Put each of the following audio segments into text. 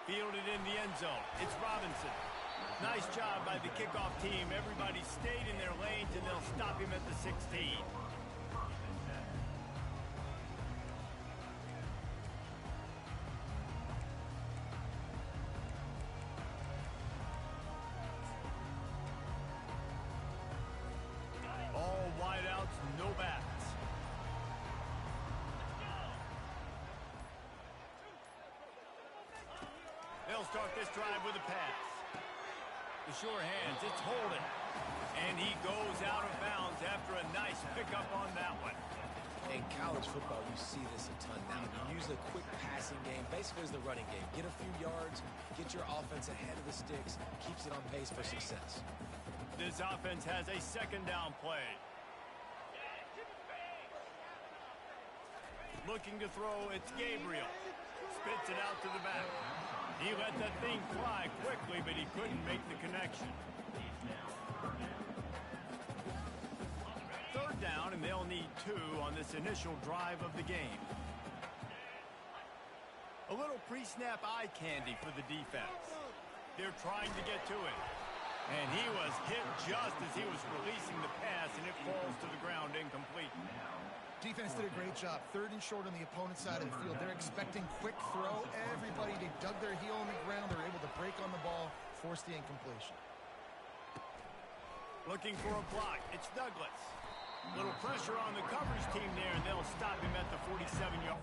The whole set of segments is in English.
Fielded in the end zone. It's Robinson. Nice job by the kickoff team. Everybody stayed in their lanes, and they'll stop him at the 16. All wideouts, no backs. They'll start this drive with a pass. The sure hands, it's holding. And he goes out of bounds after a nice pickup on that one. In college football, you see this a ton now. You use a quick passing game, basically as the running game. Get a few yards, get your offense ahead of the sticks, keeps it on pace for success. This offense has a second down play. Looking to throw, it's Gabriel. Spits it out to the back. He let that thing fly quickly, but he couldn't make the connection. Third down, and they'll need 2 on this initial drive of the game. A little pre-snap eye candy for the defense. They're trying to get to it. And he was hit just as he was releasing the pass, and it falls to the ground incomplete. Defense did a great job. 3rd and short on the opponent's side of the field. They're expecting quick throw. Everybody, they dug their heel on the ground. They're able to break on the ball, force the incompletion. Looking for a block. It's Douglas. Little pressure on the coverage team there, and they'll stop him at the 47-yard.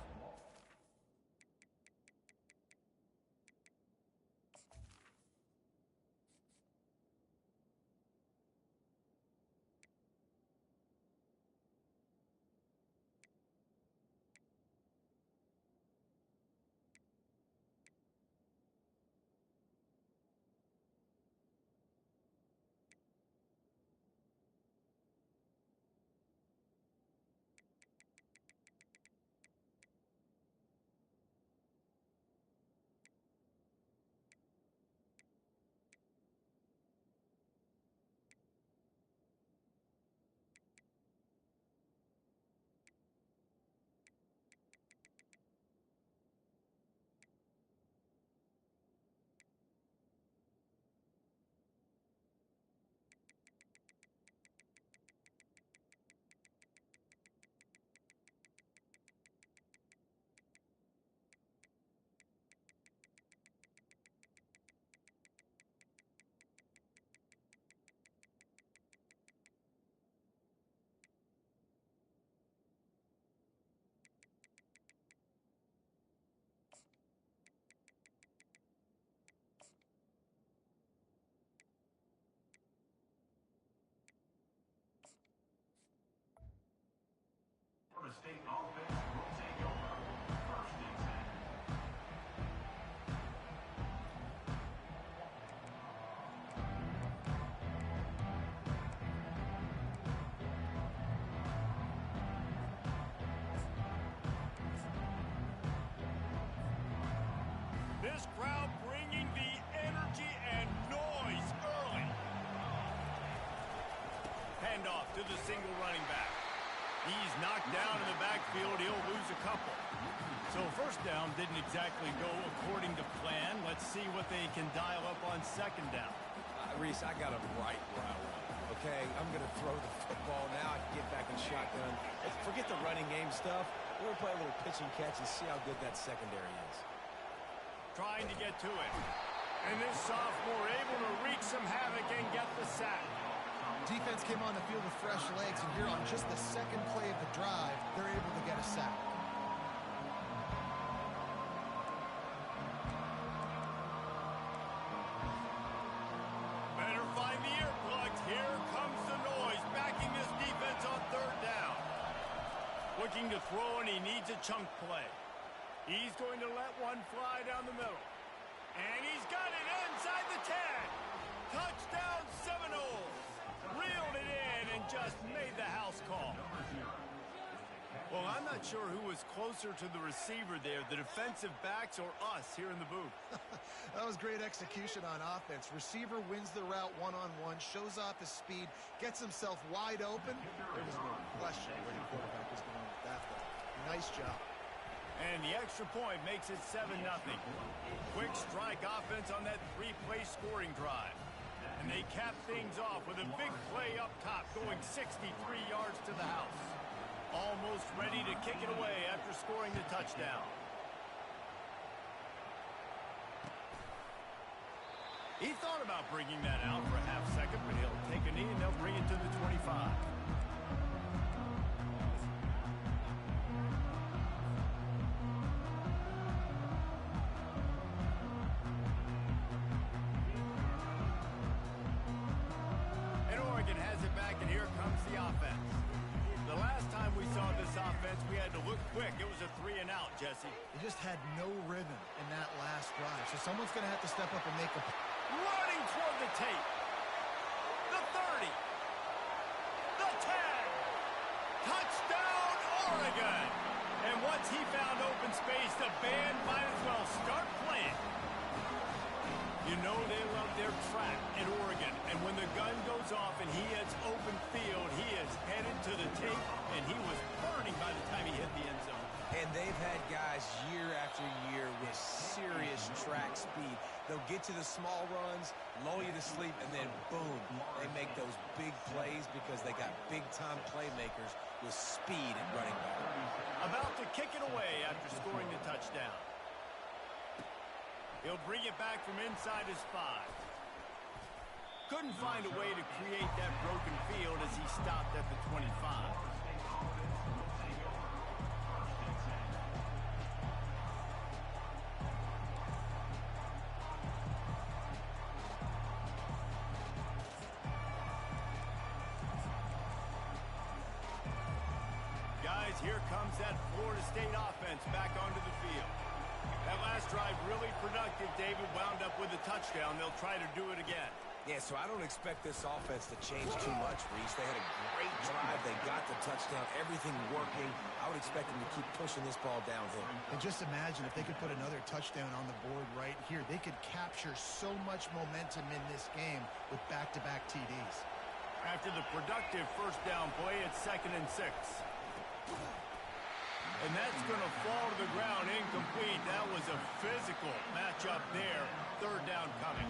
The state offense will take over. 1st and 10. This crowd bringing the energy and noise early. Handoff to the single running back. He's knocked down in the backfield. He'll lose a couple. So 1st down didn't exactly go according to plan. Let's see what they can dial up on 2nd down. Reese, I got him right where I want him, okay? I'm going to throw the football now. I can get back in shotgun. Forget the running game stuff. We're going to play a little pitch and catch and see how good that secondary is. Trying to get to it. And this sophomore able to wreak some havoc and get the sack. Defense came on the field with fresh legs, and here on just the 2nd play of the drive, they're able to get a sack. Better find the earplugs. Here comes the noise, backing this defense on 3rd down. Looking to throw, and he needs a chunk play. He's going to let one fly down the middle. And he's got it inside the 10. Touchdown Seminoles. Reeled it in and just made the house call. Well, I'm not sure who was closer to the receiver there, the defensive backs or us here in the booth. That was great execution on offense. Receiver wins the route one-on-one, shows off his speed, gets himself wide open. There was no question where the quarterback was going with that, though. Nice job. And the extra point makes it 7-0. Quick strike offense on that three-play scoring drive. And they cap things off with a big play up top going 63 yards to the house. Almost ready to kick it away after scoring the touchdown. He thought about bringing that out for a half second, but he'll take a knee and they'll bring it to the 25. And Oregon has it back, and here comes the offense. The last time we saw this offense, we had to look quick. It was a 3-and-out, Jesse. They just had no rhythm in that last drive, so someone's going to have to step up and make a... Running toward the tape. The 30. The 10. Touchdown, Oregon. And once he found open space, the band might as well start playing. You know they love their track at Oregon. And when the gun goes off and he hits open field, he is headed to the tape, and he was burning by the time he hit the end zone. And they've had guys year after year with serious track speed. They'll get to the small runs, lull you to sleep, and then boom, they make those big plays because they got big-time playmakers with speed at running back. About to kick it away after scoring the touchdown. He'll bring it back from inside his 5. Couldn't find a way to create that broken field as he stopped at the 25. Guys, here comes that Florida State offense back onto the field. That last drive really productive. David wound up with a touchdown. They'll try to do it again. Yeah, so I don't expect this offense to change too much, Reese. They had a great drive. They got the touchdown. Everything working. I would expect them to keep pushing this ball downhill. And just imagine if they could put another touchdown on the board right here. They could capture so much momentum in this game with back-to-back TDs. After the productive first down play, it's 2nd and 6. And that's going to fall to the ground incomplete. That was a physical matchup there. 3rd down coming.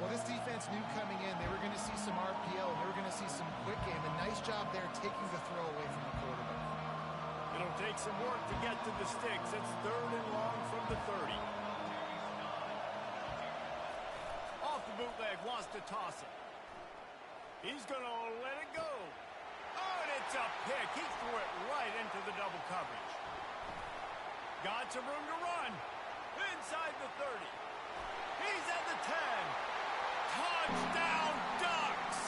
Well, this defense knew coming in they were going to see some RPO, and they were going to see some quick game. A nice job there taking the throw away from the quarterback. It'll take some work to get to the sticks. It's 3rd and long from the 30. Off the bootleg, wants to toss it. He's going to let it go. Oh, and it's a pick. He threw it right into the double coverage. Got some room to run. Inside the 30. He's at the 10. Touchdown, Ducks!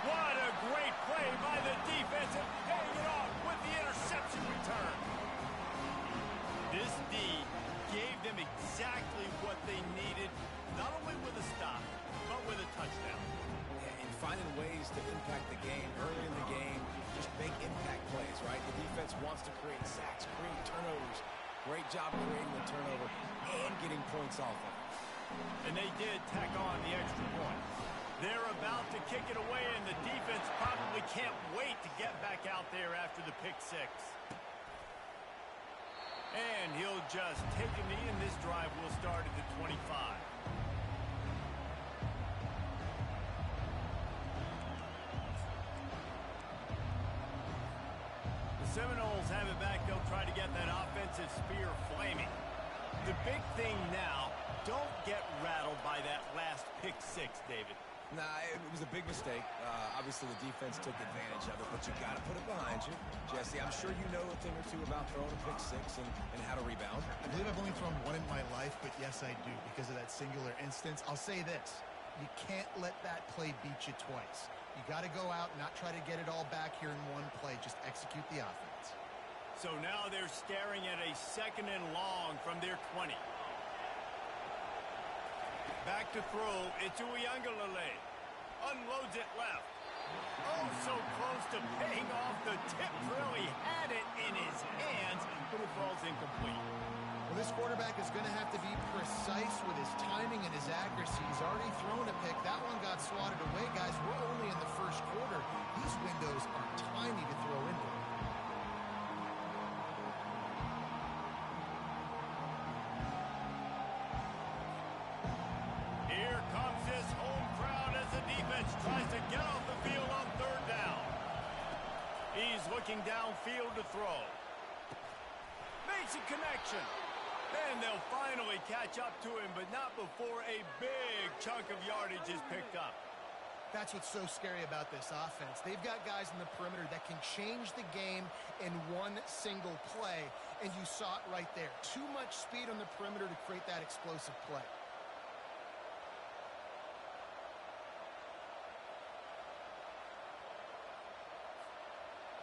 What a great play by the defense, and paying it off with the interception return. This D gave them exactly what they needed, not only with a stop, but with a touchdown. Yeah, and finding ways to impact the game early in the game, just make impact plays, right? The defense wants to create sacks, create turnovers. Great job creating the turnover and getting points off of it. And they did tack on the extra point. They're about to kick it away, and the defense probably can't wait to get back out there after the pick 6. And he'll just take a knee, and this drive will start at the 25. The Seminoles have it back. They'll try to get that offensive spear flaming. The big thing now, don't get rattled by that last pick 6, David. Nah, it was a big mistake. Obviously, the defense took advantage of it, but you got to put it behind you. Jesse, I'm sure you know a thing or two about throwing a pick 6 and how to rebound. I believe I've only thrown one in my life, but yes, I do because of that singular instance. I'll say this. You can't let that play beat you twice. You got to go out and not try to get it all back here in one play. Just execute the offense. So now they're staring at a 2nd and long from their 20. Back to throw. It's Uiagalelei. Unloads it left. Oh, so close to paying off the tip drill. He had it in his hands, but it falls incomplete. Well, this quarterback is going to have to be precise with his timing and his accuracy. He's already thrown a pick. That one got swatted away, guys. We're only in the first quarter. These windows are tiny to throw into. defense tries to get off the field on third down. He's looking downfield to throw. Makes a connection. Then they'll finally catch up to him, but not before a big chunk of yardage is picked up. That's what's so scary about this offense. They've got guys in the perimeter that can change the game in one single play, and you saw it right there. Too much speed on the perimeter to create that explosive play.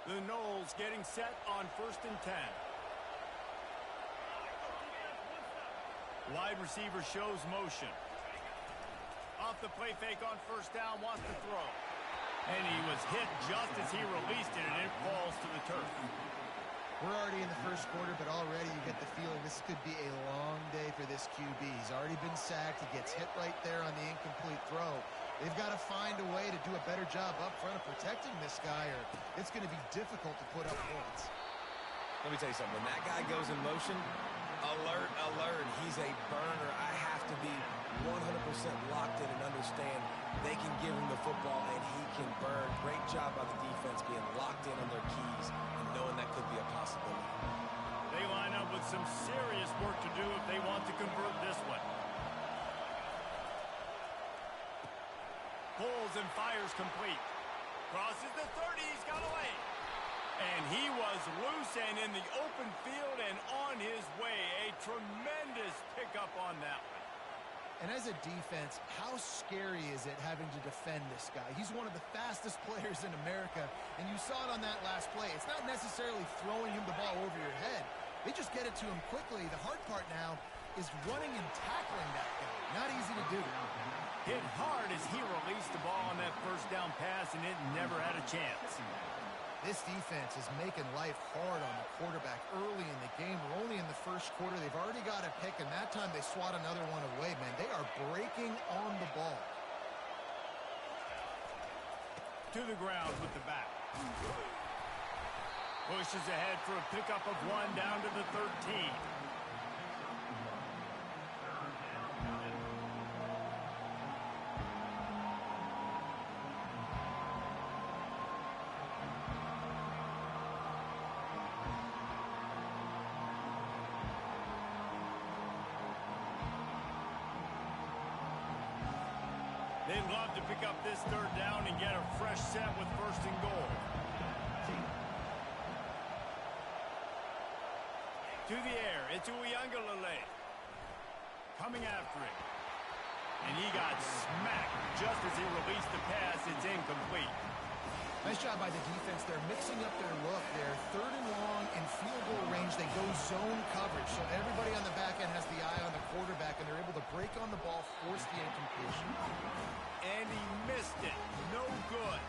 The Noles getting set on 1st and 10. Wide receiver shows motion. Off the play fake on 1st down, wants to throw. And he was hit just as he released it, and it falls to the turf. We're already in the first quarter, but already you get the feeling this could be a long day for this QB. He's already been sacked. He gets hit right there on the incomplete throw. They've got to find a way to do a better job up front of protecting this guy, or it's going to be difficult to put up points. Let me tell you something. When that guy goes in motion, alert, alert. He's a burner. I have to be 100% locked in and understand they can give him the football and he can burn. Great job by the defense being locked in on their keys and knowing that could be a possibility. They line up with some serious work to do if they want to convert this one. Pulls and fires complete. Crosses the 30, he's got away. And he was loose and in the open field and on his way. A tremendous pickup on that one. And as a defense, how scary is it having to defend this guy? He's one of the fastest players in America, and you saw it on that last play. It's not necessarily throwing him the ball over your head. They just get it to him quickly. The hard part now is running and tackling that guy. Not easy to do. Hit hard as he released the ball on that 1st down pass, and it never had a chance. This defense is making life hard on the quarterback early in the game. We're only in the first quarter. They've already got a pick, and that time they swat another one away, man. They are breaking on the ball. To the ground with the back. Pushes ahead for a pickup of 1 down to the 13. They'd love to pick up this 3rd down and get a fresh set with 1st and goal. To the air, it's Uyunglele. Coming after him. And he got smacked just as he released the pass. It's incomplete. Nice job by the defense. They're mixing up their look. They're 3rd and long in field goal range. They go zone coverage. So everybody on the back end has the eye on the quarterback, and they're able to break on the ball, force the incompletion. And he missed it. No good.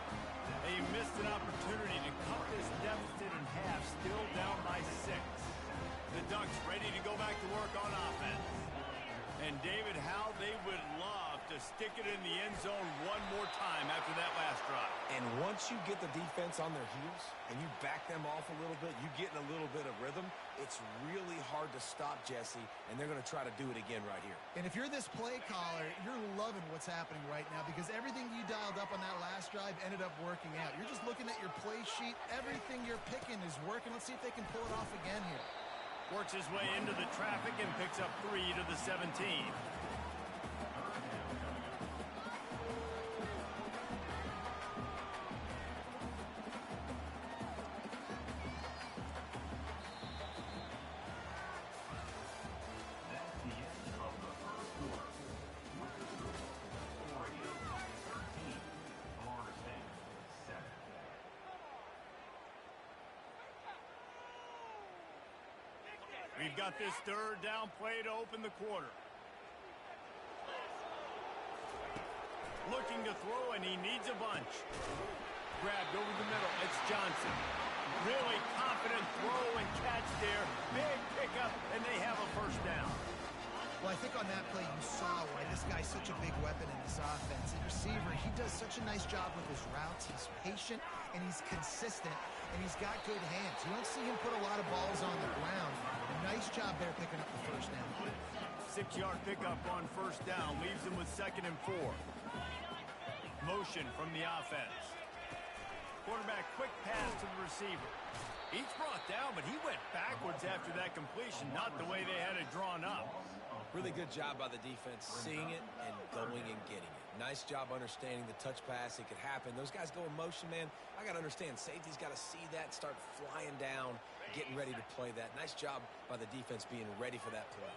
He missed an opportunity to cut this deficit in half, still down by 6. The Ducks ready to go back to work on offense. And David, how they would love to stick it in the end zone one more time after that last drive. And once you get the defense on their heels and you back them off a little bit, you get in a little bit of rhythm, it's really hard to stop Jesse, and they're going to try to do it again right here. And if you're this play caller, you're loving what's happening right now because everything you dialed up on that last drive ended up working out. You're just looking at your play sheet. Everything you're picking is working. Let's see if they can pull it off again here. Works his way into the traffic and picks up 3 to the 17. We've got this 3rd down play to open the quarter. Looking to throw, and he needs a bunch. Grabbed over the middle. It's Johnson. Really confident throw and catch there. Big pickup, and they have a 1st down. Well, I think on that play you saw why this guy's such a big weapon in this offense. The receiver, he does such a nice job with his routes. He's patient, and he's consistent, and he's got good hands. You don't see him put a lot of balls on the ground. Nice job there picking up the 1st down. 6-yard pickup on 1st down. Leaves him with 2nd and 4. Motion from the offense. Quarterback quick pass to the receiver. He's brought down, but he went backwards after that completion, not the way they had it drawn up. Really good job by the defense, seeing it and going and getting it. Nice job understanding the touch pass. It could happen. Those guys go in motion, man. I got to understand, safety's got to see that, start flying down, getting ready to play that. Nice job by the defense being ready for that play.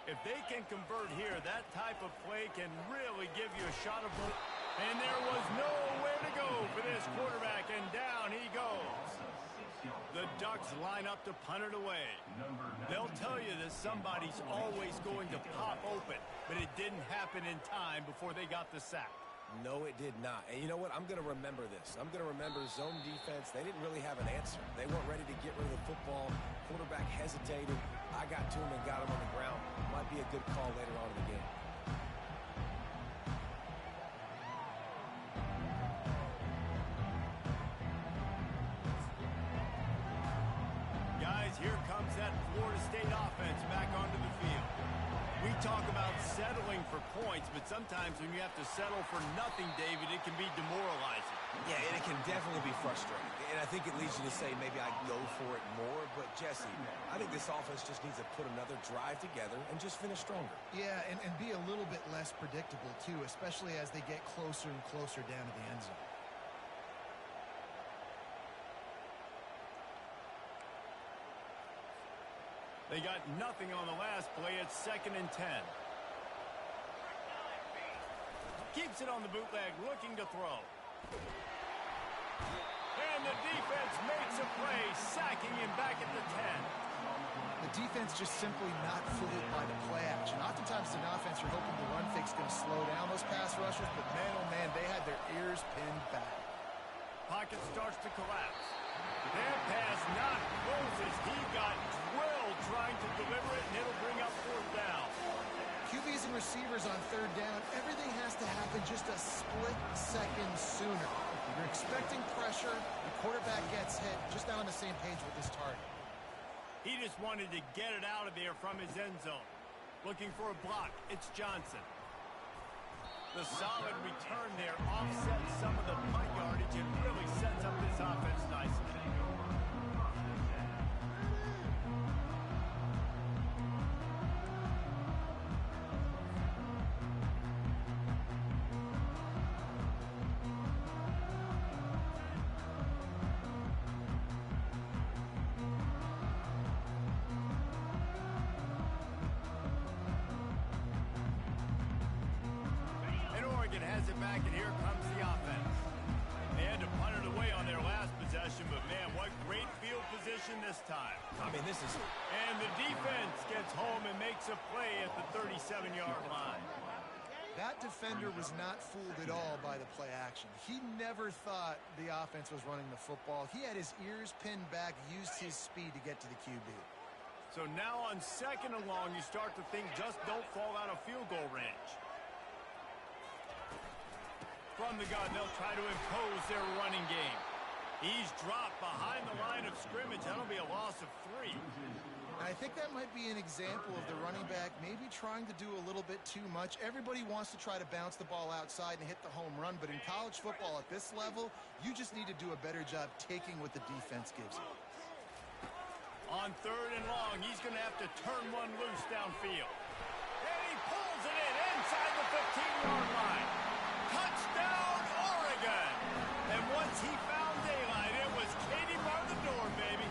If they can convert here, that type of play can really give you a shot of hope. And there was nowhere to go for this quarterback, and down he goes. The Ducks line up to punt it away. They'll tell you that somebody's always going to pop open, but it didn't happen in time before they got the sack. No, it did not. And you know what? I'm going to remember this. I'm going to remember zone defense. They didn't really have an answer. They weren't ready to get rid of the football. Quarterback hesitated. I got to him and got him on the ground. Might be a good call later on in the game. Guys, here comes that Florida State offense back onto the field. We talk about settling for points, but sometimes when you have to settle for nothing, David, it can be demoralizing. Yeah, and it can definitely be frustrating. And I think it leads you to say maybe I'd go for it more. But, Jesse, I think this offense just needs to put another drive together and just finish stronger. Yeah, and be a little bit less predictable, too, especially as they get closer and closer down to the end zone. They got nothing on the last play. It's 2nd and 10. Keeps it on the bootleg, looking to throw. And the defense makes a play, sacking him back at the 10. The defense just simply not fooled by the play action. Oftentimes, an offense, you're hoping the run fake's going to slow down those pass rushers, but man, oh man, they had their ears pinned back. Pocket starts to collapse. That pass not closes. He got drilled trying to deliver it, and it'll bring up 4th down. QBs and receivers on 3rd down, everything has to happen just a split second sooner. You're expecting pressure, the quarterback gets hit, just not on the same page with his target. He just wanted to get it out of there from his end zone. Looking for a block. It's Johnson. The solid return there offsets some of the punt yardage and really sets up this offense nicely. Has it back, and here comes the offense. They had to punt it away on their last possession, but man, what great field position this time. I mean, this is... And the defense gets home and makes a play at the 37-yard line. That defender was not fooled at all by the play action. He never thought the offense was running the football. He had his ears pinned back, used his speed to get to the QB. So now on 2nd and long, you start to think just don't fall out of field goal range. From the gun, they'll try to impose their running game. He's dropped behind the line of scrimmage. That'll be a loss of 3. I think that might be an example of the running back maybe trying to do a little bit too much. Everybody wants to try to bounce the ball outside and hit the home run, but in college football at this level, you just need to do a better job taking what the defense gives you. On 3rd and long, he's going to have to turn one loose downfield. And he pulls it in inside the 15-yard line. Touchdown, Oregon! And once he found daylight, it was Katie bar the door, baby.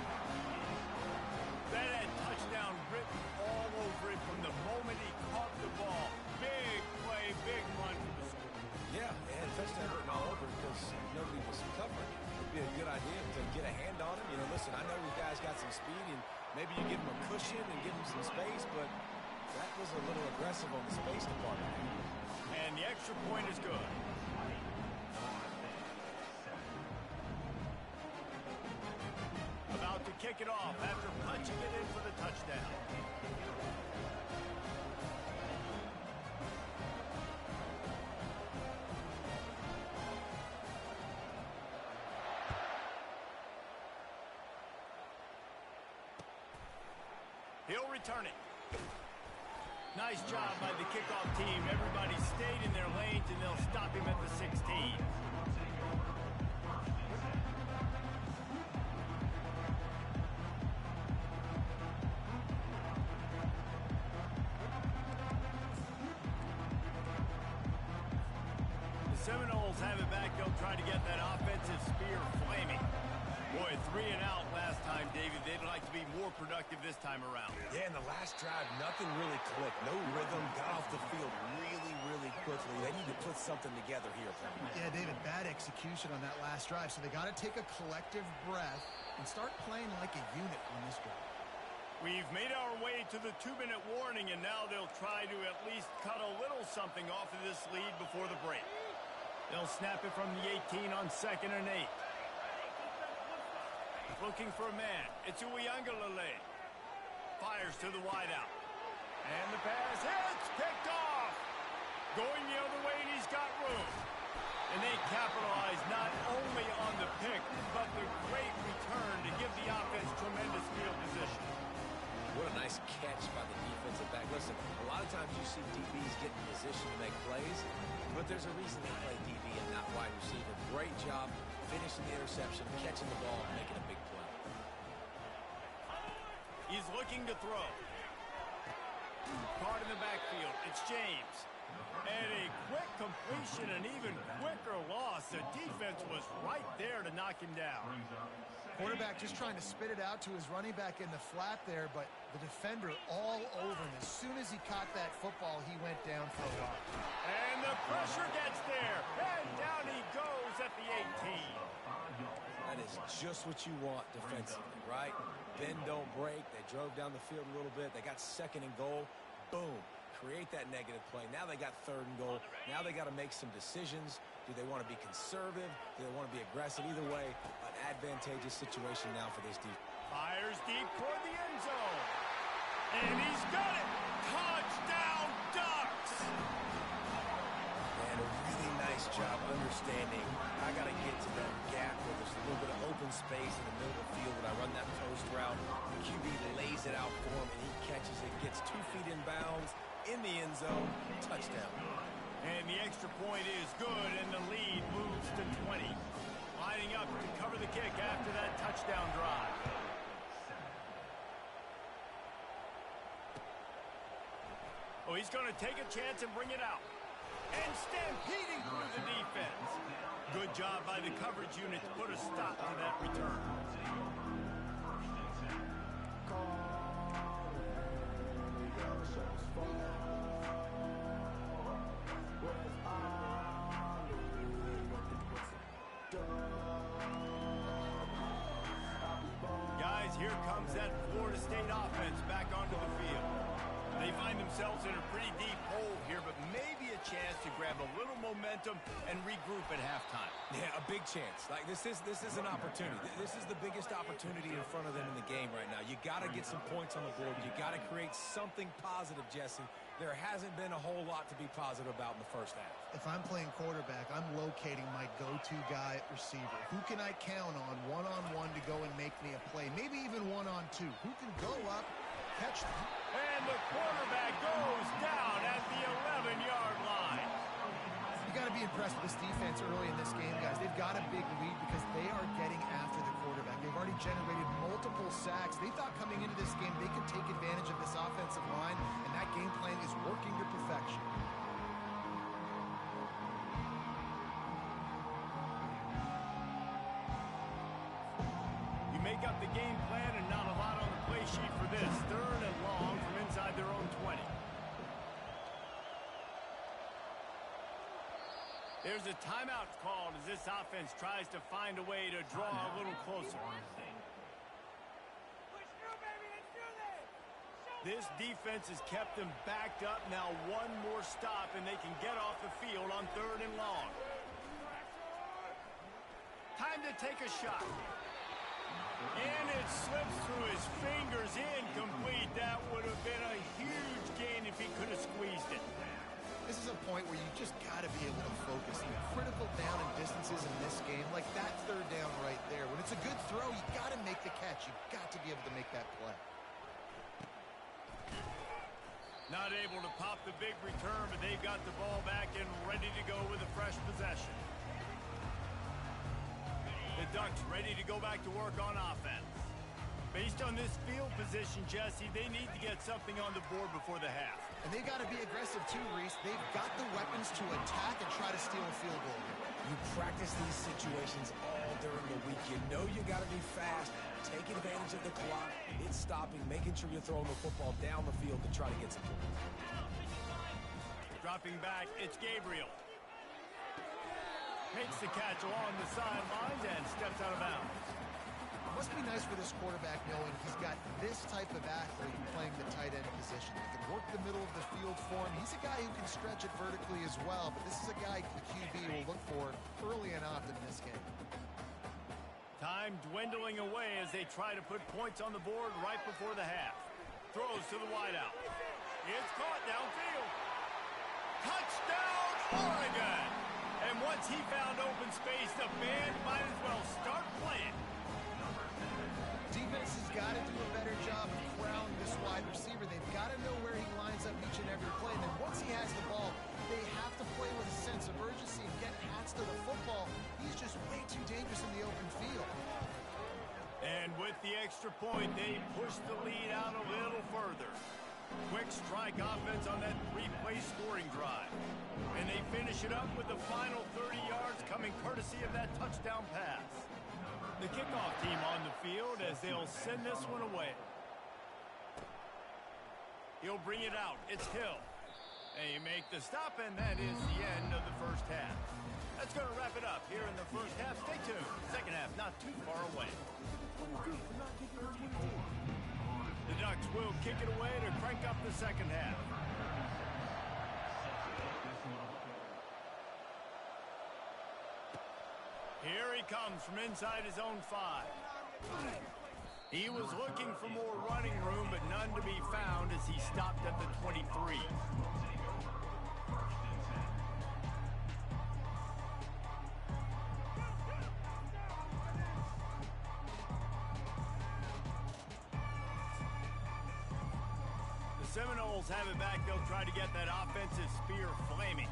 That had touchdown written all over it from the moment he caught the ball. Big play, big run for the school. Yeah, it had touchdown written all over because nobody was covering it. It'd be a good idea to get a hand on him. You know, listen, I know these guys got some speed, and maybe you give him a cushion and give him some space, but that was a little aggressive on the space department. And the extra point is good. About to kick it off after punching it in for the touchdown. He'll return it. Nice job by the kickoff team. Everybody stayed in their lanes, and they'll stop him at the 16. The Seminoles have it back. They'll try to get that offensive spear flaming. Boy, 3 and out last time, David. They'd like to be more productive this time around. Yeah, in the last drive, nothing really clicked. No rhythm. Got off the field really quickly. They need to put something together here. Yeah, David, bad execution on that last drive. So they got to take a collective breath and start playing like a unit on this drive. We've made our way to the 2-minute warning, and now they'll try to at least cut a little something off of this lead before the break. They'll snap it from the 18 on 2nd and 8. Looking for a man. It's Uiagalelei. Fires to the wideout. And the pass hits. Picked off. Going the other way, and he's got room. And they capitalize not only on the pick, but the great return to give the offense tremendous field position. What a nice catch by the defensive back. Listen, a lot of times you see DBs get in position to make plays, but there's a reason they play DB and not wide receiver. Great job finishing the interception, catching the ball, and making a big play. He's looking to throw. Caught in the backfield. It's James. And a quick completion, an even quicker loss. The defense was right there to knock him down. Quarterback just trying to spit it out to his running back in the flat there, but the defender all over him. As soon as he caught that football, he went down for a loss. And the pressure gets there. And down he goes at the 18. That is just what you want defensively, right? Bend, don't break. They drove down the field a little bit. They got 2nd and goal. Boom. Create that negative play. Now they got 3rd and goal. Now they got to make some decisions. Do they want to be conservative? Do they want to be aggressive? Either way, an advantageous situation now for this defense. Fires deep toward the end zone. And he's got it. Touchdown, Ducks. And a really nice job understanding I got to get to that gap where there's a little bit of open space in the middle of the field when I run that post route. The QB lays it out for him, and he catches it, gets 2 feet in bounds, in the end zone, touchdown. And the extra point is good, and the lead moves to 20. Lining up to cover the kick after that touchdown drive. Oh, he's going to take a chance and bring it out. And stampeding through the defense. Good job by the coverage unit to put a stop to that return. Guys, here comes that Florida State offense back onto the field. They find themselves in a pretty deep hole here, but maybe a chance to grab a little momentum and regroup at halftime. Yeah, a big chance. Like this is an opportunity. This is the biggest opportunity in front of them in the game right now. You got to get some points on the board. You got to create something positive, Jesse. There hasn't been a whole lot to be positive about in the first half. If I'm playing quarterback, I'm locating my go-to guy at receiver. Who can I count on one-on-one to go and make me a play? Maybe even one-on-two. Who can go up, catch them? And the quarterback goes down at the 11-yard line. You got to be impressed with this defense early in this game, guys. They've got a big lead because they are getting after the quarterback. They've already generated multiple sacks. They thought coming into this game they could take advantage of this offensive line, and that game plan is working to perfection. You make up the game plan and not a lot on the play sheet for this. 3rd and long from inside their own 20. There's a timeout called as this offense tries to find a way to draw a little closer. This defense has kept them backed up. Now one more stop and they can get off the field on 3rd and long. Time to take a shot. And it slips through his fingers, incomplete. That would have been a huge gain if he could have squeezed it. This is a point where you just got to be able to focus. The critical down and distances in this game, like that 3rd down right there. When it's a good throw, you got to make the catch. You got to be able to make that play. Not able to pop the big return, but they've got the ball back and ready to go with a fresh possession. The Ducks ready to go back to work on offense. Based on this field position, Jesse, they need to get something on the board before the half. And they got to be aggressive too, Reese. They've got the weapons to attack and try to steal a field goal. You practice these situations all during the week. You know you got to be fast, take advantage of the clock, it's stopping, making sure you're throwing the football down the field to try to get some points. Dropping back, it's Gabriel. Makes the catch along the sidelines and steps out of bounds. Must be nice for this quarterback knowing he's got this type of athlete playing the tight end position. He can work the middle of the field for him. He's a guy who can stretch it vertically as well, but this is a guy the QB will look for early and often in this game. Time dwindling away as they try to put points on the board right before the half. Throws to the wideout. It's caught downfield. Touchdown, Oregon! And once he found open space, the band might as well start playing. Defense has got to do a better job of corralling this wide receiver. They've got to know where he lines up each and every play. And then once he has the ball, they have to play with a sense of urgency and get hats to the football. He's just way too dangerous in the open field. And with the extra point, they push the lead out a little further. Quick strike offense on that three-play scoring drive. And they finish it up with the final 30 yards coming courtesy of that touchdown pass. The kickoff team on the field as they'll send this one away. He'll bring it out. It's Hill. They make the stop, and that is the end of the first half. That's going to wrap it up here in the first half. Stay tuned. Second half not too far away. The Ducks will kick it away to crank up the second half. Here he comes from inside his own 5. He was looking for more running room, but none to be found as he stopped at the 23. The Seminoles have it back. They'll try to get that offensive spear flaming.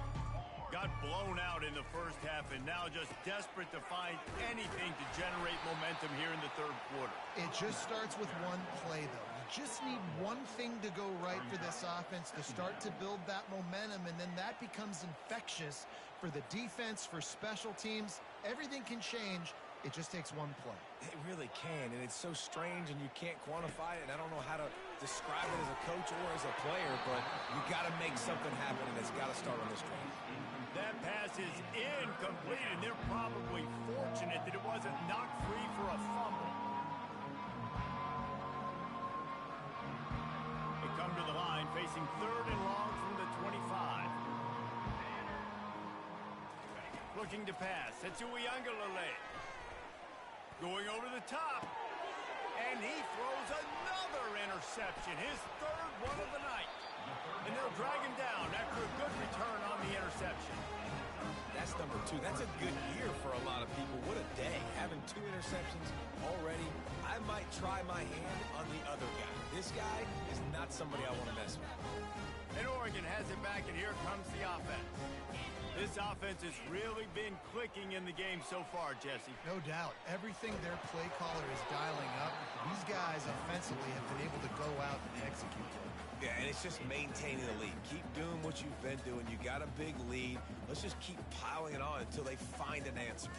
Got blown out in the first half and now just desperate to find anything to generate momentum here in the third quarter. It just starts with one play, though. You just need one thing to go right for this offense to start to build that momentum, and then that becomes infectious for the defense, for special teams. Everything can change. It just takes one play. It really can, and it's so strange, and you can't quantify it, and I don't know how to describe it as a coach or as a player, but you got to make something happen, and it's got to start on this drive. That pass is incomplete, and they're probably fortunate that it wasn't knocked free for a fumble. They come to the line facing third and long from the 25. Looking to pass. It's Uiagalelei. Going over the top. And he throws another interception. His third one of the night. And they'll drag him down after a good return on the interception. That's number 2. That's a good year for a lot of people. What a day. Having 2 interceptions already. I might try my hand on the other guy. This guy is not somebody I want to mess with. And Oregon has it back, and here comes the offense. This offense has really been clicking in the game so far, Jesse. No doubt. Everything their play caller is dialing up, these guys offensively have been able to go out and execute. Yeah, and it's just maintaining the lead. Keep doing what you've been doing. You got a big lead. Let's just keep piling it on until they find an answer.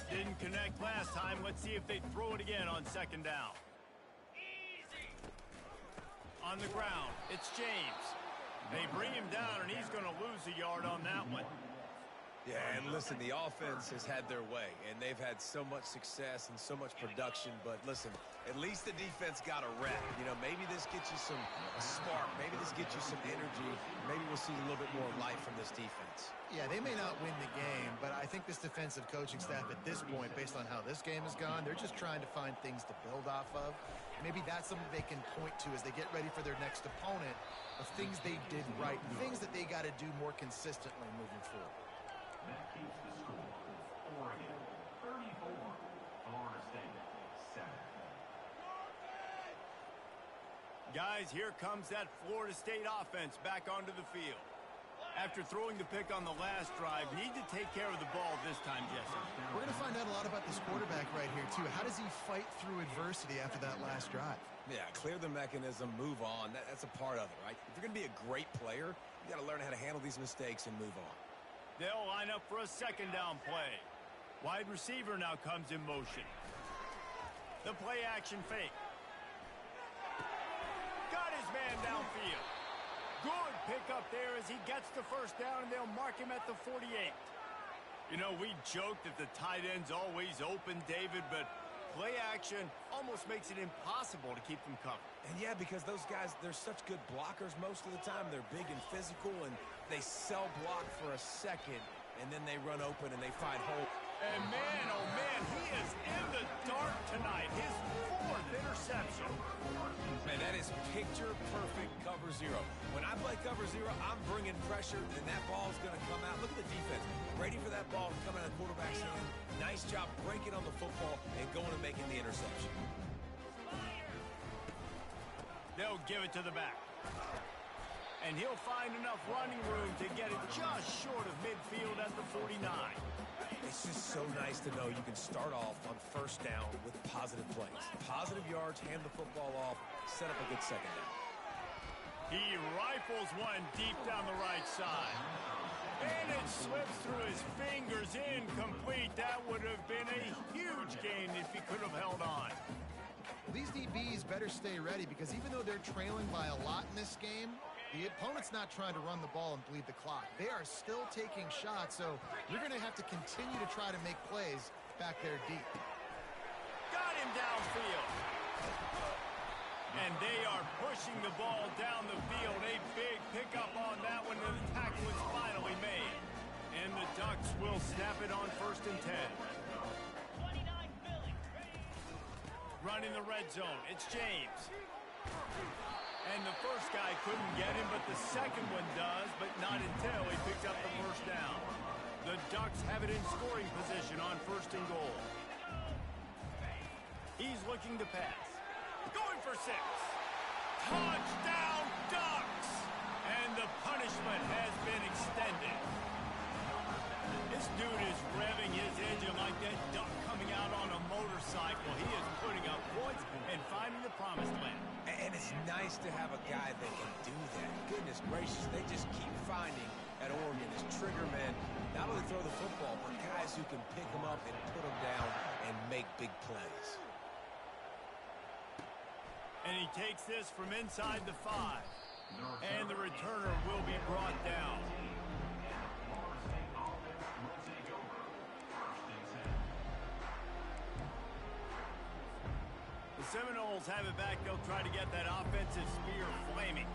Didn't connect last time. Let's see if they throw it again on second down. On the ground, it's James. They bring him down, and he's going to lose a yard on that one. Yeah, and listen, the offense has had their way, and they've had so much success and so much production. But listen, at least the defense got a rep. You know, maybe this gets you a spark. Maybe this gets you some energy. Maybe we'll see a little bit more life from this defense. Yeah, they may not win the game, but I think this defensive coaching staff at this point, based on how this game has gone, they're just trying to find things to build off of. Maybe that's something they can point to as they get ready for their next opponent, of things they did right, things that they got to do more consistently moving forward. That keeps the score. Oregon 34, Florida State 7. Guys, here comes that Florida State offense back onto the field. After throwing the pick on the last drive, need to take care of the ball this time, Jesse. We're going to find out a lot about this quarterback right here, too. How does he fight through adversity after that last drive? Yeah, clear the mechanism, move on. That's a part of it, right? If you're going to be a great player, you got to learn how to handle these mistakes and move on. They'll line up for a second down play. Wide receiver now comes in motion. The play action fake. Got his man downfield. Good pickup there as he gets the first down, and they'll mark him at the 48. You know, we joke that the tight end's always open, David, but play action almost makes it impossible to keep them covered. And yeah, because those guys, they're such good blockers most of the time. They're big and physical, and they sell block for a second, and then they run open and they find hole. And man, oh man, he is in the dark tonight. His 4th interception. Man, that is picture-perfect cover zero. When I play cover zero, I'm bringing pressure, and that ball's going to come out. Look at the defense. Ready for that ball to come out of the quarterback's hand. Nice job breaking on the football and going and making the interception. They'll give it to the back. And he'll find enough running room to get it just short of midfield at the 49. It's just so nice to know you can start off on first down with positive plays. Positive yards, hand the football off, set up a good second down. He rifles one deep down the right side. And it slips through his fingers, incomplete. That would have been a huge gain if he could have held on. These DBs better stay ready because even though they're trailing by a lot in this game, the opponent's not trying to run the ball and bleed the clock. They are still taking shots, so you're going to have to continue to try to make plays back there deep. Got him downfield. And they are pushing the ball down the field. A big pickup on that one, and the tackle is finally made. And the Ducks will snap it on 1st and 10. Running the red zone, it's James. And the first guy couldn't get him, but the second one does, but not until he picks up the first down. The Ducks have it in scoring position on 1st and goal. He's looking to pass. Going for 6. Touchdown, Ducks! And the punishment has been extended. This dude is revving his engine like that duck coming out on a motorcycle. He is putting up points and finding the promised land. And it's nice to have a guy that can do that. Goodness gracious, they just keep finding at Oregon as trigger men, not only throw the football, but guys who can pick them up and put them down and make big plays. And he takes this from inside the 5. And the returner will be brought down. The Seminoles have it back. They'll try to get that offensive spear flaming.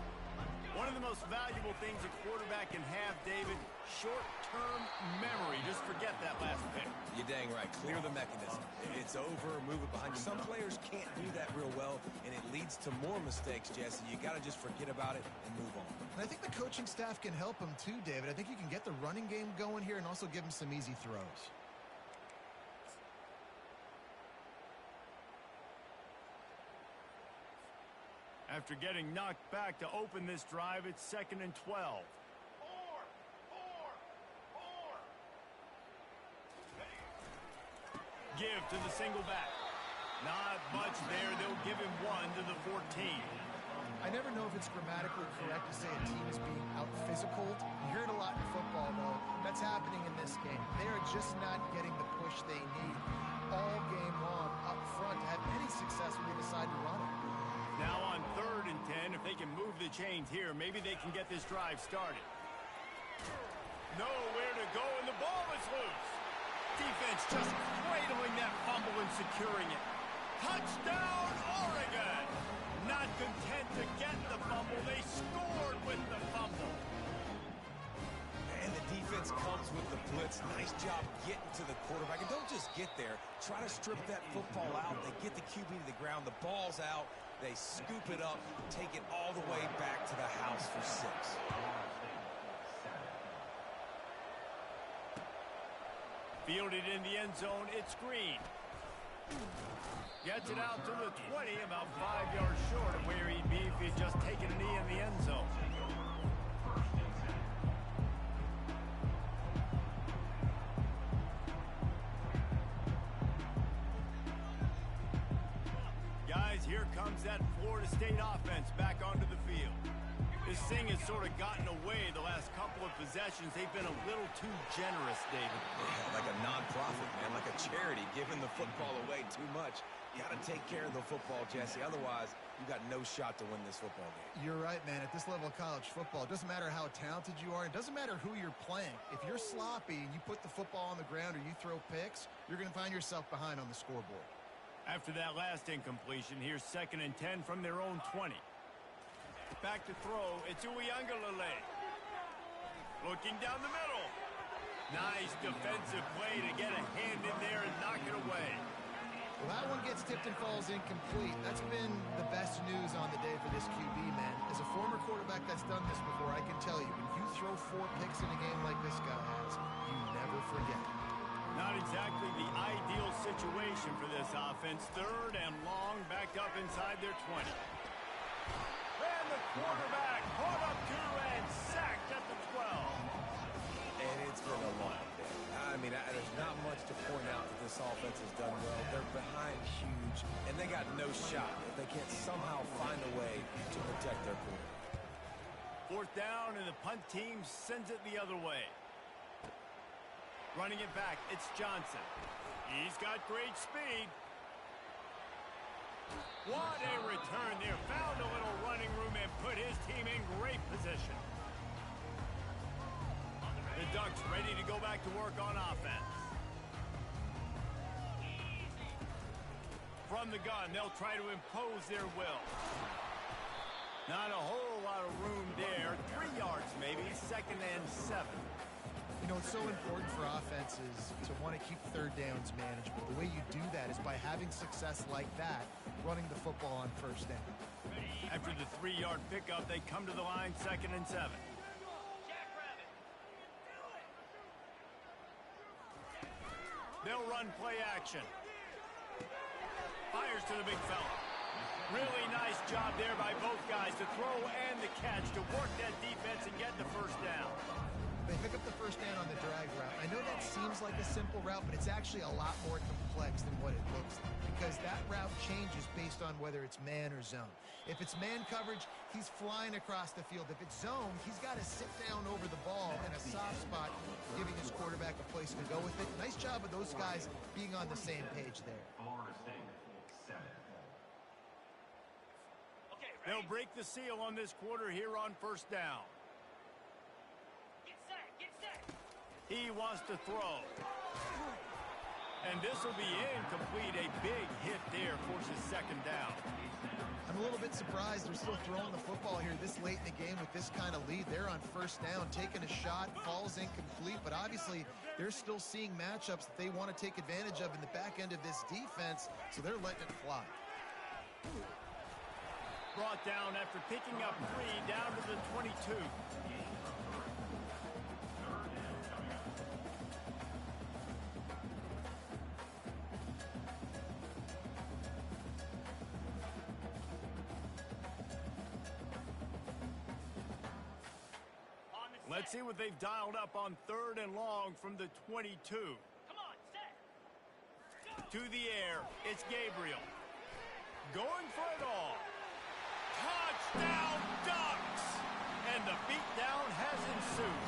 One of the most valuable things a quarterback can have, David, short-term memory. Just forget that last pick. You're dang right. Clear the mechanism. It's over, move it behind you. Some players can't do that real well, and it leads to more mistakes, Jesse. You got to just forget about it and move on. And I think the coaching staff can help him too, David. I think you can get the running game going here and also give him some easy throws. After getting knocked back to open this drive, it's 2nd and 12. Give to the single back. Not much there. They'll give him 1 to the 14. I never know if it's grammatically correct to say a team is being out-physicaled. You hear it a lot in football, though. That's happening in this game. They are just not getting the push they need all game long up front to have any success when they decide to run it. Now on 3rd and 10, if they can move the chains here, maybe they can get this drive started. Nowhere to go, and the ball is loose. Defense just cradling that fumble and securing it. Touchdown, Oregon! Not content to get the fumble, they scored with the fumble. And the defense comes with the blitz. Nice job getting to the quarterback. And don't just get there. Try to strip that football out. They get the QB to the ground. The ball's out. They scoop it up, take it all the way back to the house for 6. Fielded in the end zone, it's Green. Gets Gets it out to the 20, about 5 yards short of where he'd be if he'd just taken a knee in the end zone. Guys, here comes that Florida State offense back onto the field. This thing has sort of gotten away the last couple of possessions. They've been a little too generous, David. Yeah, like a non-profit, man, like a charity, giving the football away too much. You got to take care of the football, Jesse. Otherwise, you got no shot to win this football game. You're right, man. At this level of college football, it doesn't matter how talented you are. It doesn't matter who you're playing. If you're sloppy and you put the football on the ground or you throw picks, you're going to find yourself behind on the scoreboard. After that last incompletion, here's 2nd and 10 from their own 20. Back to throw, it's Uiagalelei. Looking down the middle. Nice defensive play to get a hand in there and knock it away. Well, that one gets tipped and falls incomplete. That's been the best news on the day for this QB, man. As a former quarterback that's done this before, I can tell you, when you throw 4 picks in a game like this guy has, you never forget. Not exactly the ideal situation for this offense. 3rd and long, backed up inside their 20. And the quarterback caught up to and sacked at the 12. And it's been a long day. I mean, there's not much to point out that this offense has done well. They're behind huge, and they got no shot if they can't somehow find a way to protect their quarterback. 4th down, and the punt team sends it the other way. Running it back, it's Johnson. He's got great speed. What a return there. Found a little running room and put his team in great position. The Ducks ready to go back to work on offense. From the gun, they'll try to impose their will. Not a whole lot of room there. 3 yards maybe, 2nd and 7. You know, it's so important for offenses to want to keep 3rd downs manageable. The way you do that is by having success like that, running the football on 1st down. After the 3-yard pickup, they come to the line, 2nd and 7. They'll run play action. Fires to the big fella. Really nice job there by both guys to throw and the catch to work that defense and get the 1st down. They pick up the 1st down on the drag route. I know that seems like a simple route, but it's actually a lot more complex than what it looks like because that route changes based on whether it's man or zone. If it's man coverage, he's flying across the field. If it's zone, he's got to sit down over the ball in a soft spot, giving his quarterback a place to go with it. Nice job of those guys being on the same page there. Florida State, 7. They'll break the seal on this quarter here on 1st down. He wants to throw. And this will be incomplete. A big hit there forces 2nd down. I'm a little bit surprised they're still throwing the football here this late in the game with this kind of lead. They're on 1st down, taking a shot, falls incomplete, but obviously they're still seeing matchups that they want to take advantage of in the back end of this defense, so they're letting it fly. Brought down after picking up 3 down to the 22. Let's see what they've dialed up on 3rd and long from the 22. Come on, set. To the air, it's Gabriel. Going for it all. Touchdown, Ducks! And the beatdown has ensued.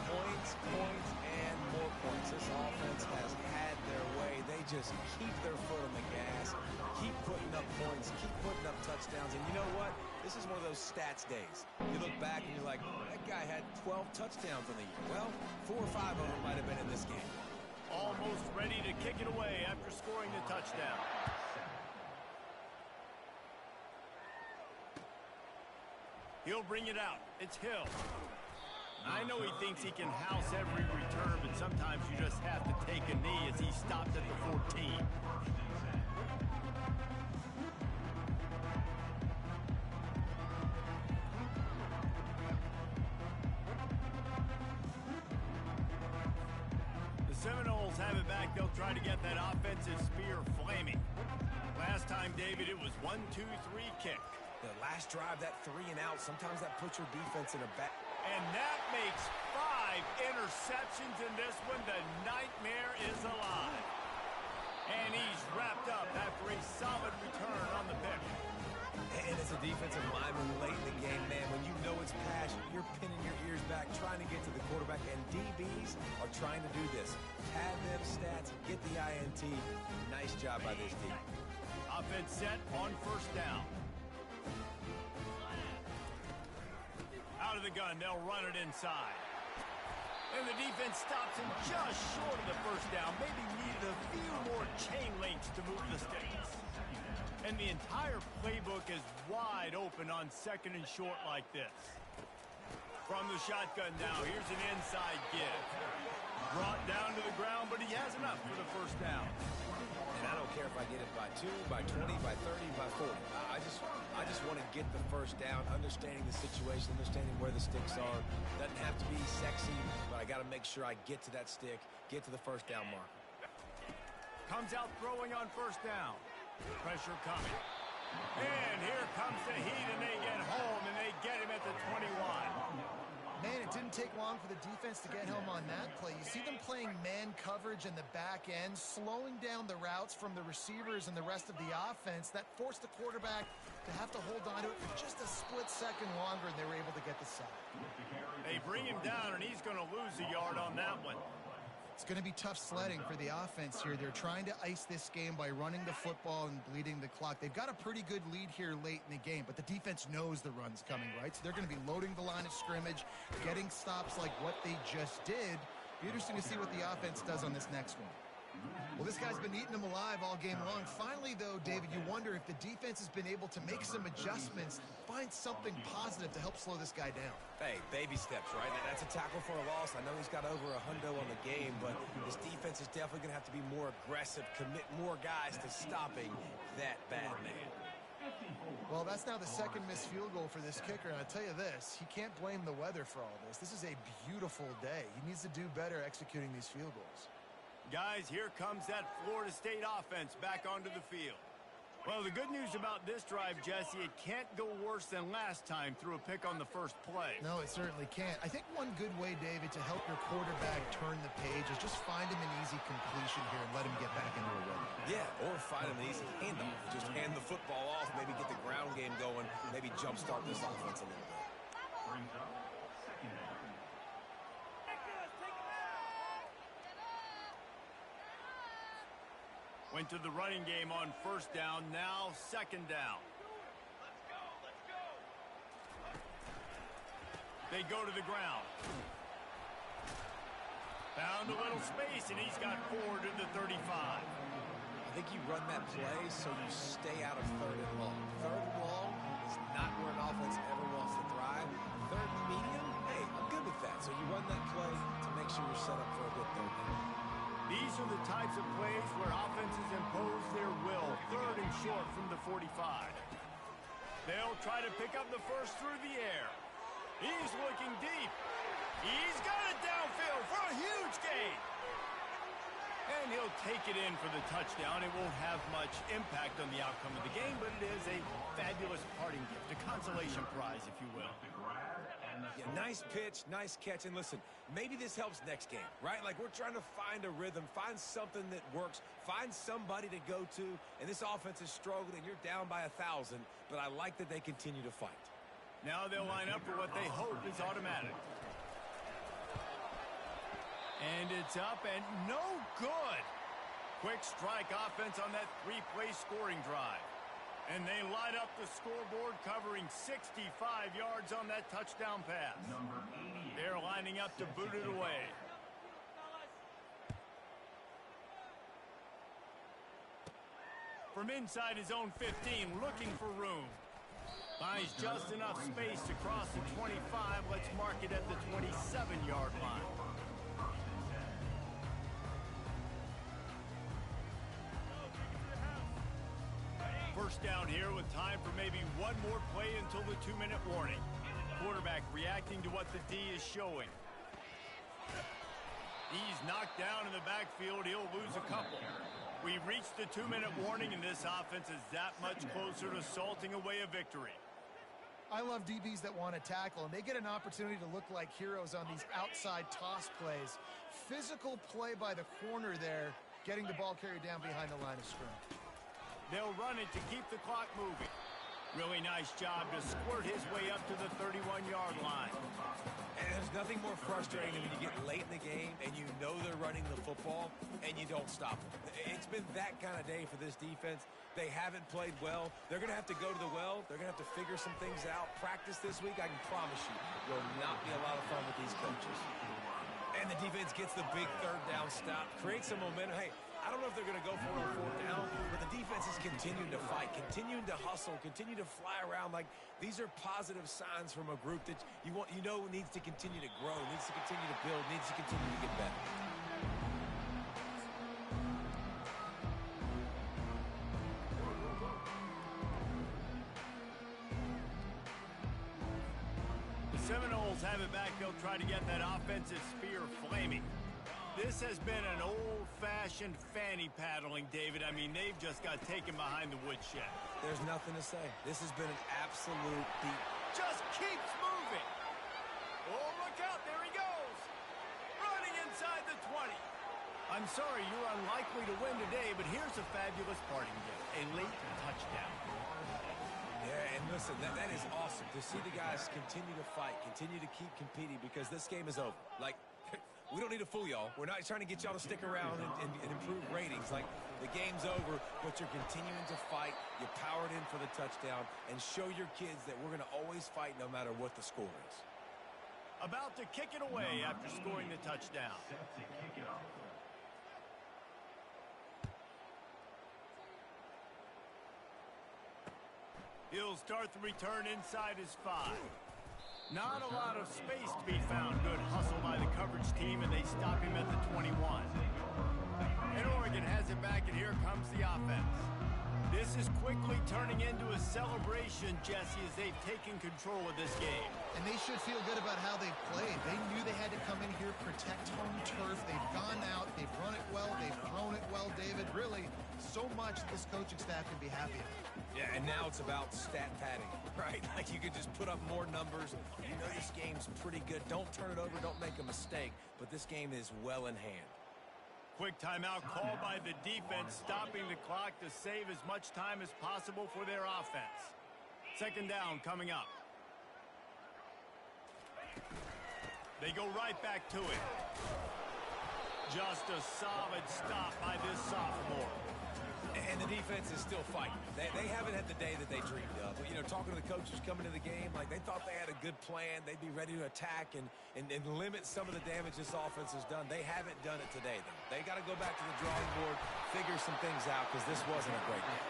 Points, points, and more points. This offense has had their way. They just keep their foot on the gas, keep putting up points, keep putting up touchdowns. And you know what? This is one of those stats days. You look back and you're like, that guy had 12 touchdowns in the year. Well, 4 or 5 of them might have been in this game. Almost ready to kick it away after scoring the touchdown. He'll bring it out. It's Hill. I know he thinks he can house every return, but sometimes you just have to take a knee as he stopped at the 14. The Seminoles have it back back, they'll try to get that offensive spear flaming. Last time, David, it was 1-2-3 kick. The last drive, that 3 and out, sometimes that puts your defense in a bad... And that makes 5 interceptions in this one. The nightmare is alive. And he's wrapped up after a solid return on the pick. And as a defensive lineman late in the game, man, when you know it's pass, you're pinning your ears back, trying to get to the quarterback, and DBs are trying to do this. Pad them stats, get the INT. Nice job by this team. Offense set on first down. Out of the gun, they'll run it inside. And the defense stops him just short of the first down. Maybe needed a few more chain links to move the sticks. And the entire playbook is wide open on second and short like this. From the shotgun now, here's an inside give. Brought down to the ground, but he has enough for the first down. And I don't care if I get it by 2, by 20, by 30, by 40. I just want to get the first down, understanding the situation, understanding where the sticks are. Doesn't have to be sexy, but I got to make sure I get to that stick, get to the first down marker. Comes out throwing on first down. Pressure coming. And here comes the heat, and they get home, and they get him at the 21. Man, it didn't take long for the defense to get home on that play. You see them playing man coverage in the back end, slowing down the routes from the receivers and the rest of the offense. That forced the quarterback to have to hold on to it for just a split second longer, and they were able to get the sack. They bring him down, and he's going to lose a yard on that one. It's going to be tough sledding for the offense here. They're trying to ice this game by running the football and bleeding the clock. They've got a pretty good lead here late in the game, but the defense knows the run's coming, right? So they're going to be loading the line of scrimmage, getting stops like what they just did. Be interesting to see what the offense does on this next one. Well, this guy's been eating them alive all game long. Finally, though, David, you wonder if the defense has been able to make some adjustments, find something positive to help slow this guy down. Hey, baby steps, right? That's a tackle for a loss. I know he's got over $100 on the game, but this defense is definitely going to have to be more aggressive, commit more guys to stopping that bad man. Well, that's now the second missed field goal for this kicker, and I'll tell you this, he can't blame the weather for all this. This is a beautiful day. He needs to do better executing these field goals. Guys, here comes that Florida State offense back onto the field. Well, the good news about this drive, Jesse, it can't go worse than last time through a pick on the first play. No, it certainly can't. I think one good way, David, to help your quarterback turn the page is just find him an easy completion here and let him get back into a rhythm. Yeah, or find him an easy handoff. Just hand the football off, maybe get the ground game going, maybe jumpstart this offense a little bit. Brings up second down. Went to the running game on first down, now second down. They go to the ground. Found a little space, and he's got forward to the 35. I think you run that play so you stay out of third and long. Third and long is not where an offense ever wants to thrive. Third and medium, hey, I'm good with that. So you run that play to make sure you're set up for a good third down. These are the types of plays where offenses impose their will. Third and short from the 45. They'll try to pick up the first through the air. He's looking deep. He's got it downfield for a huge gain. And he'll take it in for the touchdown. It won't have much impact on the outcome of the game, but it is a fabulous parting gift, a consolation prize, if you will. Yeah, nice pitch, nice catch, and listen, maybe this helps next game, right? Like we're trying to find a rhythm, find something that works, find somebody to go to, and this offense is struggling. You're down by 1,000, but I like that they continue to fight. Now they'll line up for what they hope is automatic. And it's up and no good. Quick strike offense on that three-play scoring drive. And they light up the scoreboard, covering 65 yards on that touchdown pass. Number 88. They're lining up to boot it away. From inside his own 15, looking for room. Finds just enough space to cross the 25. Let's mark it at the 27-yard line. First down here with time for maybe one more play until the 2-minute warning. Quarterback reacting to what the D is showing. He's knocked down in the backfield. He'll lose a couple. We've reached the 2-minute warning, and this offense is that much closer to salting away a victory. I love DBs that want to tackle, and they get an opportunity to look like heroes on these outside toss plays. Physical play by the corner there, getting the ball carried down behind the line of scrimmage. They'll run it to keep the clock moving. Really nice job to squirt his way up to the 31-yard line. And there's nothing more frustrating than when you get late in the game and you know they're running the football and you don't stop them. It's been that kind of day for this defense. They haven't played well. They're going to have to go to the well. They're going to have to figure some things out. Practice this week, I can promise you, will not be a lot of fun with these coaches. And the defense gets the big third down stop, creates some momentum. Hey, I don't know if they're going to go for it on fourth down, but the defense is continuing to fight, continuing to hustle, continue to fly around. Like, these are positive signs from a group that you know needs to continue to grow, needs to continue to build, needs to continue to get better. The Seminoles have it back. They'll try to get that offensive spear flaming. This has been an old-fashioned fanny paddling, David. I mean, they've just got taken behind the woodshed. There's nothing to say. This has been an absolute beat. Just keeps moving. Oh, look out. There he goes. Running inside the 20. I'm sorry, you're unlikely to win today, but here's a fabulous parting gift. A late touchdown. Yeah, and listen, that is awesome to see the guys continue to fight, continue to keep competing, because this game is over. Like, we don't need to fool y'all. We're not trying to get y'all to stick around and improve ratings. Like, the game's over, but you're continuing to fight. You powered in for the touchdown, and show your kids that we're going to always fight no matter what the score is. About to kick it away after scoring the touchdown. Set to kick it off. He'll start the return inside his 5. Not a lot of space to be found. Good hustle by the coverage team, and they stop him at the 21. And Oregon has it back, and here comes the offense. This is quickly turning into a celebration, Jesse, as they've taken control of this game. And they should feel good about how they've played. They knew they had to come in here, protect home turf. They've gone out, they've run it well, they've thrown it well, David. Really, so much this coaching staff can be happy about. Yeah, and now it's about stat padding, right? Like, you can just put up more numbers. You know this game's pretty good. Don't turn it over. Don't make a mistake. But this game is well in hand. Quick timeout called by the defense, stopping the clock to save as much time as possible for their offense. Second down coming up. They go right back to it. Just a solid stop by this sophomore. And the defense is still fighting. They haven't had the day that they dreamed of. But, you know, talking to the coaches coming to the game, like, they thought they had a good plan. They'd be ready to attack and limit some of the damage this offense has done. They haven't done it today, though. They got to go back to the drawing board, figure some things out, because this wasn't a great game.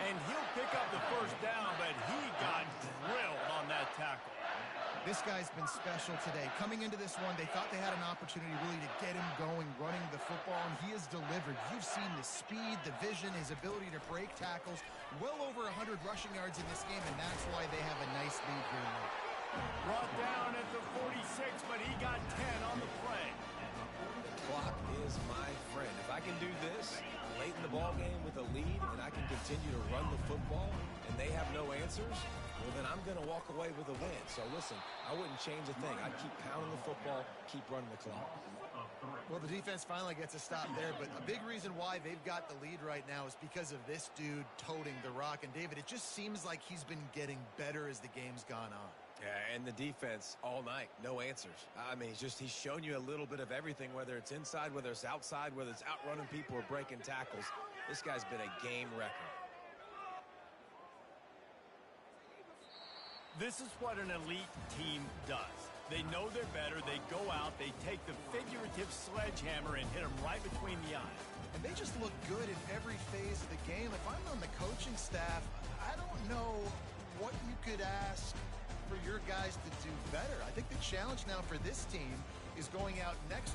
And he'll pick up the first down, but he got drilled on that tackle. This guy's been special today. Coming into this one, they thought they had an opportunity really to get him going, running the football, and he has delivered. You've seen the speed, the vision, his ability to break tackles. Well over 100 rushing yards in this game, and that's why they have a nice lead here late. Brought down at the 46, but he got 10 on the play. Clock is my friend. If I can do this late in the ball game with a lead, and I can continue to run the football, and they have no answers, well, then I'm going to walk away with a win. So, listen, I wouldn't change a thing. I'd keep pounding the football, keep running the clock. Well, the defense finally gets a stop there, but a big reason why they've got the lead right now is because of this dude toting the rock. And, David, it just seems like he's been getting better as the game's gone on. Yeah, and the defense all night, no answers. I mean, he's shown you a little bit of everything, whether it's inside, whether it's outside, whether it's outrunning people or breaking tackles. This guy's been a game wrecker. This is what an elite team does. They know they're better. They go out. They take the figurative sledgehammer and hit them right between the eyes. And they just look good in every phase of the game. If I'm on the coaching staff, I don't know what you could ask for your guys to do better. I think the challenge now for this team is going out next